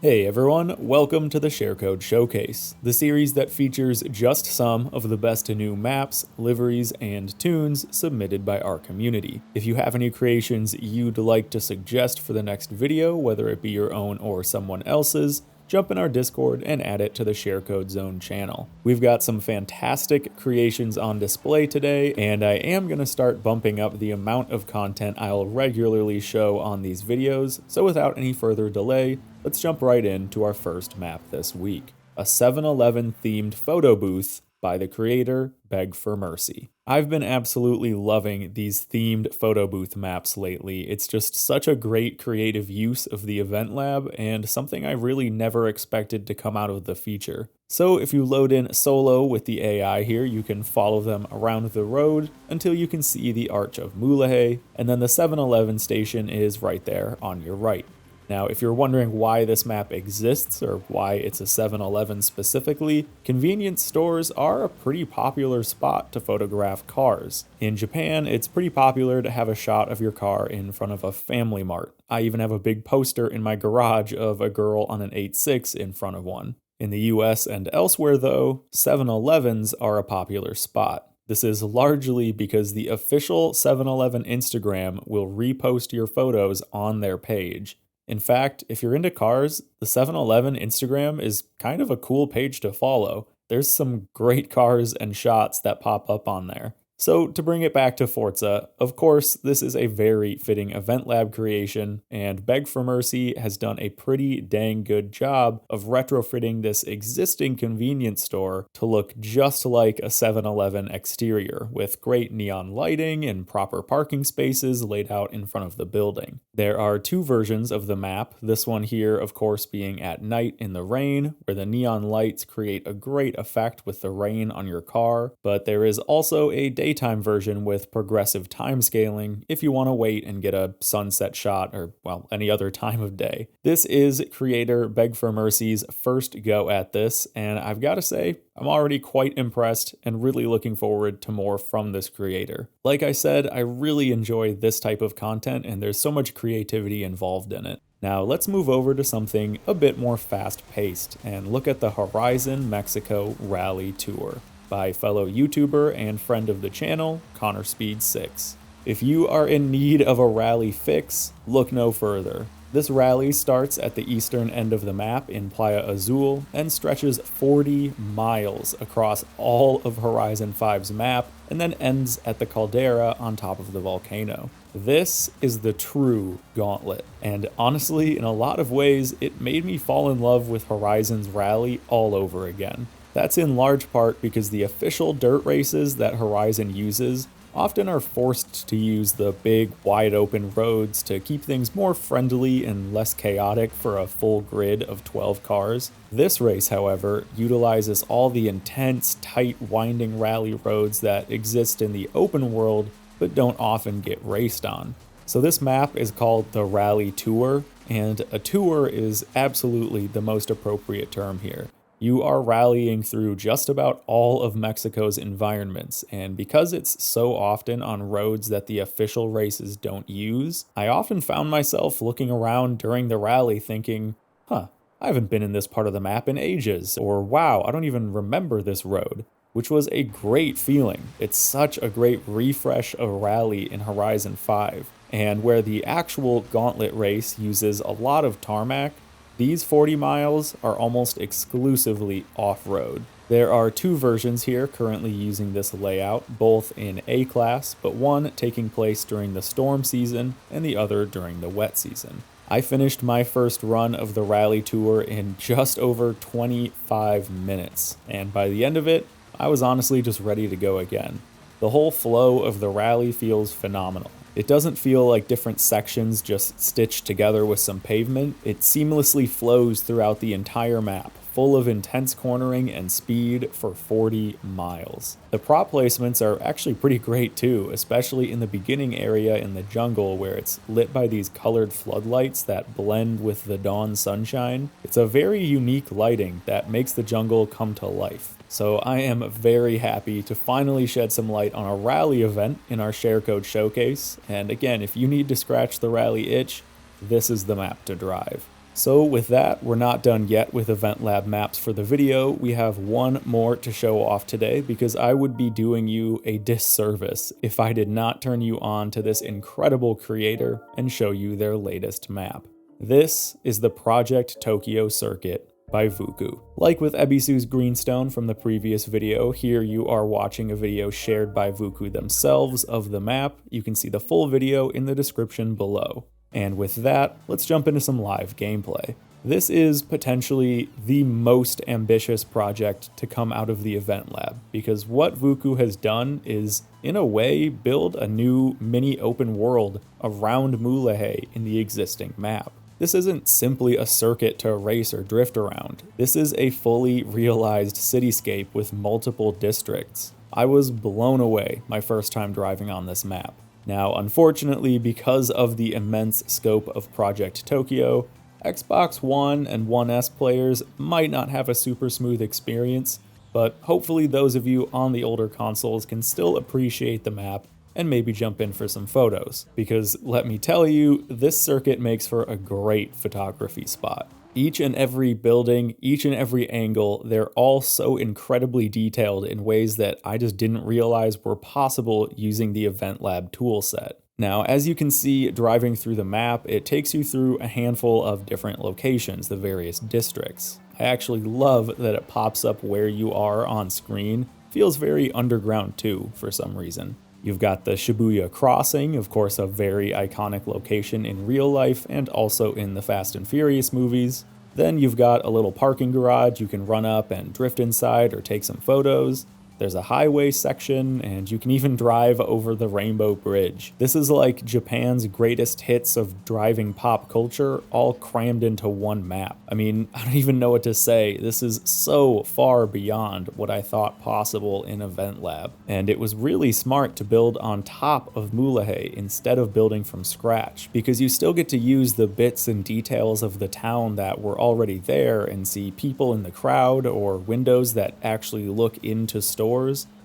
Hey everyone, welcome to the Sharecode Showcase, the series that features just some of the best new maps, liveries, and tunes submitted by our community. If you have any creations you'd like to suggest for the next video, whether it be your own or someone else's, jump in our Discord and add it to the Sharecode Zone channel. We've got some fantastic creations on display today, and I am going to start bumping up the amount of content I'll regularly show on these videos, so without any further delay, let's jump right into our first map this week. A 7-Eleven themed photo booth by the creator Beg for Mercy. I've been absolutely loving these themed photo booth maps lately. It's just such a great creative use of the event lab and something I really never expected to come out of the feature. So if you load in solo with the AI here, you can follow them around the road until you can see the Arch of Mulahey, and then the 7-Eleven station is right there on your right. Now, if you're wondering why this map exists, or why it's a 7-Eleven specifically, convenience stores are a pretty popular spot to photograph cars. In Japan, it's pretty popular to have a shot of your car in front of a Family Mart. I even have a big poster in my garage of a girl on an 8.6 in front of one. In the US and elsewhere though, 7-Elevens are a popular spot. This is largely because the official 7-Eleven Instagram will repost your photos on their page. In fact, if you're into cars, the 7-Eleven Instagram is kind of a cool page to follow. There's some great cars and shots that pop up on there. So to bring it back to Forza, of course, this is a very fitting event lab creation, and Beg for Mercy has done a pretty dang good job of retrofitting this existing convenience store to look just like a 7-Eleven exterior, with great neon lighting and proper parking spaces laid out in front of the building. There are two versions of the map, this one here of course being at night in the rain, where the neon lights create a great effect with the rain on your car, but there is also a daytime version with progressive time scaling if you want to wait and get a sunset shot or, well, any other time of day. This is creator Beg for Mercy's first go at this, and I've got to say, I'm already quite impressed and really looking forward to more from this creator. Like I said, I really enjoy this type of content and there's so much creativity involved in it. Now let's move over to something a bit more fast-paced and look at the Horizon Mexico Rally Tour by fellow YouTuber and friend of the channel, ConnorSpeed6. If you are in need of a rally fix, look no further. This rally starts at the eastern end of the map in Playa Azul and stretches 40 miles across all of Horizon 5's map and then ends at the caldera on top of the volcano. This is the true gauntlet, and honestly, in a lot of ways, it made me fall in love with Horizon's rally all over again. That's in large part because the official dirt races that Horizon uses often are forced to use the big, wide-open roads to keep things more friendly and less chaotic for a full grid of 12 cars. This race, however, utilizes all the intense, tight, winding rally roads that exist in the open world but don't often get raced on. So this map is called the Rally Tour, and a tour is absolutely the most appropriate term here. You are rallying through just about all of Mexico's environments, and because it's so often on roads that the official races don't use, I often found myself looking around during the rally thinking, I haven't been in this part of the map in ages, or wow, I don't even remember this road, which was a great feeling. It's such a great refresh of rally in Horizon 5, and where the actual Gauntlet race uses a lot of tarmac, these 40 miles are almost exclusively off-road. There are two versions here currently using this layout, both in A-Class, but one taking place during the storm season and the other during the wet season. I finished my first run of the rally tour in just over 25 minutes, and by the end of it, I was honestly just ready to go again. The whole flow of the rally feels phenomenal. It doesn't feel like different sections just stitched together with some pavement. It seamlessly flows throughout the entire map, full of intense cornering and speed for 40 miles. The prop placements are actually pretty great too, especially in the beginning area in the jungle where it's lit by these colored floodlights that blend with the dawn sunshine. It's a very unique lighting that makes the jungle come to life. So I am very happy to finally shed some light on a rally event in our Sharecode showcase, and again, if you need to scratch the rally itch, this is the map to drive. So with that, we're not done yet with Event Lab maps for the video. We have one more to show off today because I would be doing you a disservice if I did not turn you on to this incredible creator and show you their latest map. This is the Project Tokyo Circuit by Vuku. Like with Ebisu's Greenstone from the previous video, here you are watching a video shared by Vuku themselves of the map. You can see the full video in the description below. And with that, let's jump into some live gameplay. This is potentially the most ambitious project to come out of the Event Lab, because what Vuku has done is, in a way, build a new mini open world around Mulegé in the existing map. This isn't simply a circuit to race or drift around. This is a fully realized cityscape with multiple districts. I was blown away my first time driving on this map. Now, unfortunately, because of the immense scope of Project Tokyo, Xbox One and One S players might not have a super smooth experience, but hopefully those of you on the older consoles can still appreciate the map and maybe jump in for some photos, because let me tell you, this circuit makes for a great photography spot. Each and every building, each and every angle, they're all so incredibly detailed in ways that I just didn't realize were possible using the Event Lab toolset. Now, as you can see driving through the map, it takes you through a handful of different locations, the various districts. I actually love that it pops up where you are on screen. Feels very underground too, for some reason. You've got the Shibuya Crossing, of course a very iconic location in real life and also in the Fast and Furious movies. Then you've got a little parking garage you can run up and drift inside or take some photos. There's a highway section, and you can even drive over the Rainbow Bridge. This is like Japan's greatest hits of driving pop culture, all crammed into one map. I mean, I don't even know what to say. This is so far beyond what I thought possible in Event Lab. And it was really smart to build on top of Mulegé instead of building from scratch, because you still get to use the bits and details of the town that were already there and see people in the crowd or windows that actually look into stores.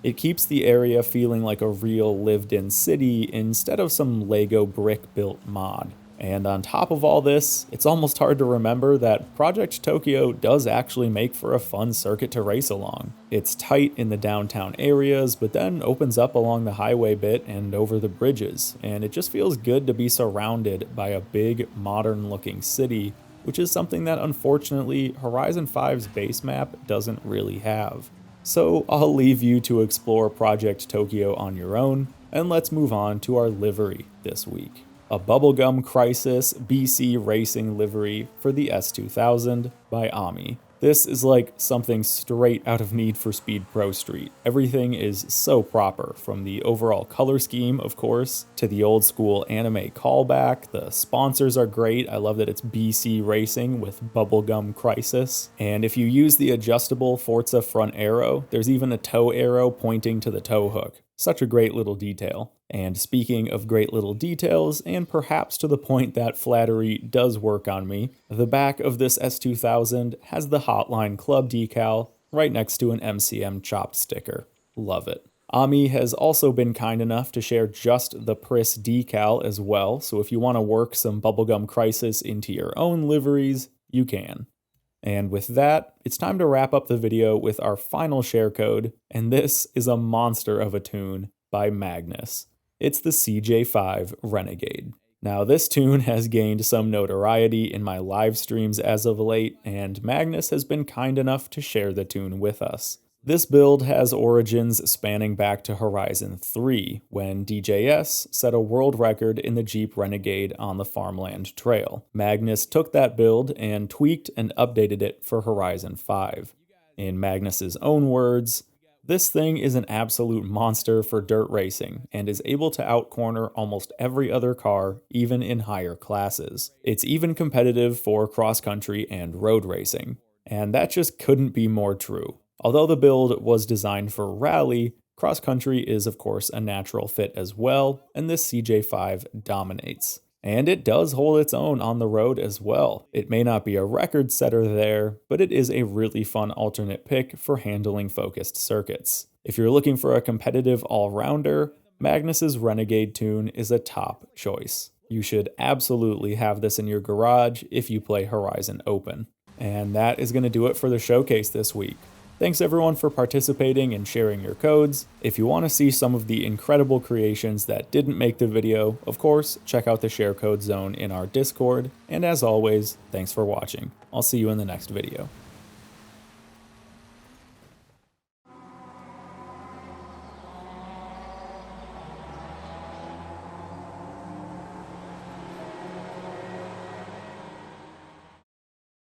It keeps the area feeling like a real lived-in city instead of some Lego brick-built mod. And on top of all this, it's almost hard to remember that Project Tokyo does actually make for a fun circuit to race along. It's tight in the downtown areas, but then opens up along the highway bit and over the bridges, and it just feels good to be surrounded by a big, modern-looking city, which is something that unfortunately Horizon 5's base map doesn't really have. So I'll leave you to explore Project Tokyo on your own, and let's move on to our livery this week. A Bubblegum Crisis BC Racing livery for the S2000 by Ami. This is like something straight out of Need for Speed ProStreet. Everything is so proper, from the overall color scheme, of course, to the old school anime callback. The sponsors are great. I love that it's BC Racing with Bubblegum Crisis. And if you use the adjustable Forza front arrow, there's even a tow arrow pointing to the tow hook. Such a great little detail. And speaking of great little details, and perhaps to the point that flattery does work on me, the back of this S2000 has the Hotline Club decal right next to an MCM chopped sticker. Love it. Ami has also been kind enough to share just the Pris decal as well, so if you want to work some Bubblegum Crisis into your own liveries, you can. And with that, it's time to wrap up the video with our final share code, and this is a monster of a tune by Magnus. It's the CJ5 Renegade. Now, this tune has gained some notoriety in my live streams as of late, and Magnus has been kind enough to share the tune with us. This build has origins spanning back to Horizon 3, when DJS set a world record in the Jeep Renegade on the Farmland Trail. Magnus took that build and tweaked and updated it for Horizon 5. In Magnus's own words, "This thing is an absolute monster for dirt racing and is able to outcorner almost every other car, even in higher classes. It's even competitive for cross-country and road racing." And that just couldn't be more true. Although the build was designed for rally, cross-country is of course a natural fit as well, and this CJ5 dominates. And it does hold its own on the road as well. It may not be a record setter there, but it is a really fun alternate pick for handling focused circuits. If you're looking for a competitive all-rounder, Magnus's Renegade tune is a top choice. You should absolutely have this in your garage if you play Horizon Open. And that is going to do it for the showcase this week. Thanks everyone for participating and sharing your codes. If you want to see some of the incredible creations that didn't make the video, of course, check out the Sharecode zone in our Discord. And as always, thanks for watching. I'll see you in the next video.